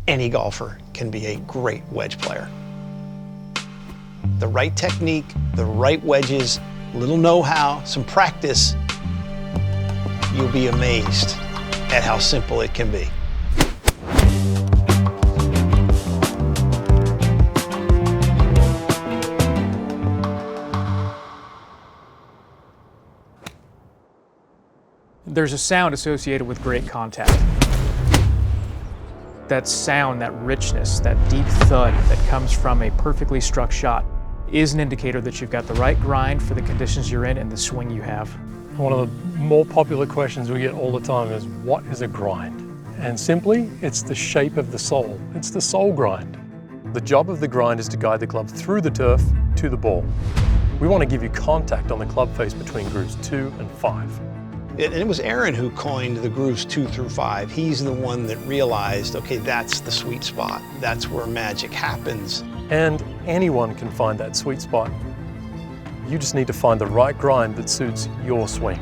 any golfer can be a great wedge player. The right technique, the right wedges, a little know-how, some practice, you'll be amazed at how simple it can be. There's a sound associated with great contact. That sound, that richness, that deep thud that comes from a perfectly struck shot is an indicator that you've got the right grind for the conditions you're in and the swing you have. One of the more popular questions we get all the time is, what is a grind? And simply, it's the shape of the sole. It's the sole grind. The job of the grind is to guide the club through the turf to the ball. We want to give you contact on the club face between grooves 2 and 5. It was Aaron who coined the grooves 2 through 5. He's the one that realized, okay, that's the sweet spot. That's where magic happens. And anyone can find that sweet spot. You just need to find the right grind that suits your swing.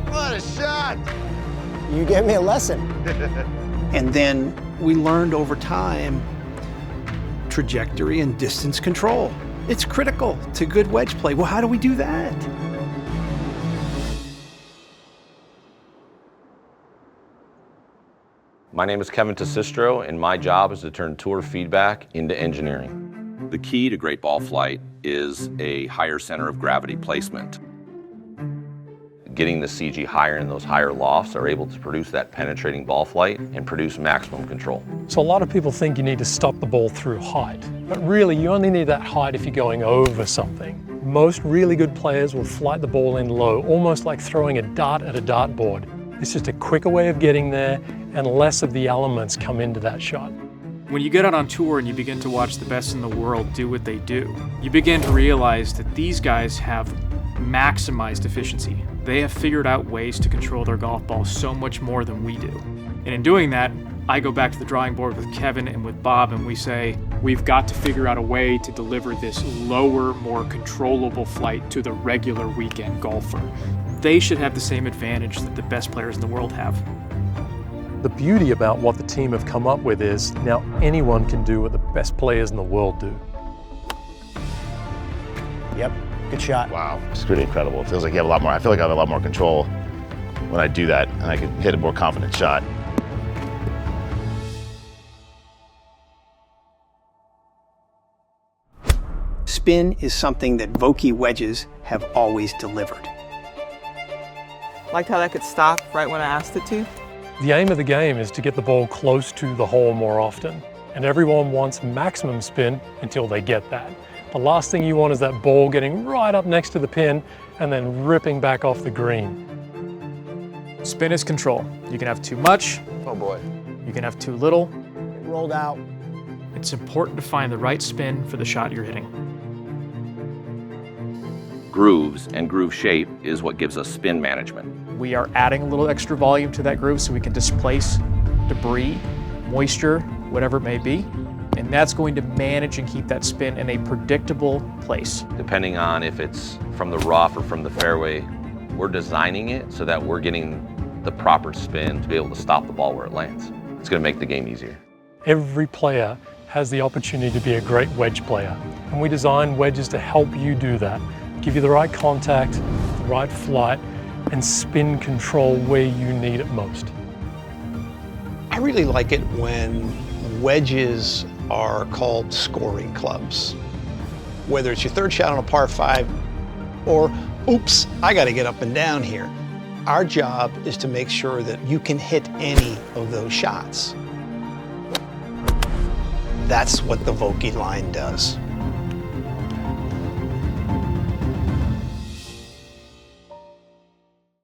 What a shot! You gave me a lesson. And then we learned over time trajectory and distance control. It's critical to good wedge play. Well, how do we do that? My name is Kevin Tesistro, and my job is to turn tour feedback into engineering. The key to great ball flight is a higher center of gravity placement. Getting the CG higher in those higher lofts are able to produce that penetrating ball flight and produce maximum control. So a lot of people think you need to stop the ball through height, but really you only need that height if you're going over something. Most really good players will flight the ball in low, almost like throwing a dart at a dartboard. It's just a quicker way of getting there, and less of the elements come into that shot. When you get out on tour and you begin to watch the best in the world do what they do, you begin to realize that these guys have maximized efficiency. They have figured out ways to control their golf ball so much more than we do. And in doing that, I go back to the drawing board with Kevin and with Bob, and we say, we've got to figure out a way to deliver this lower, more controllable flight to the regular weekend golfer. They should have the same advantage that the best players in the world have. The beauty about what the team have come up with is now anyone can do what the best players in the world do. Yep, good shot. Wow, it's pretty incredible. It feels like you have a lot more, I feel like I have a lot more control when I do that, and I can hit a more confident shot. Spin is something that Vokey wedges have always delivered. Liked how that could stop right when I asked it to. The aim of the game is to get the ball close to the hole more often, and everyone wants maximum spin until they get that. The last thing you want is that ball getting right up next to the pin and then ripping back off the green. Spin is control. You can have too much. Oh boy. You can have too little. It rolled out. It's important to find the right spin for the shot you're hitting. Grooves and groove shape is what gives us spin management. We are adding a little extra volume to that groove so we can displace debris, moisture, whatever it may be. And that's going to manage and keep that spin in a predictable place. Depending on if it's from the rough or from the fairway, we're designing it so that we're getting the proper spin to be able to stop the ball where it lands. It's going to make the game easier. Every player has the opportunity to be a great wedge player, and we design wedges to help you do that. Give you the right contact, the right flight, and spin control where you need it most. I really like it when wedges are called scoring clubs. Whether it's your third shot on a par 5 or, oops, I got to get up and down here. Our job is to make sure that you can hit any of those shots. That's what the Vokey line does.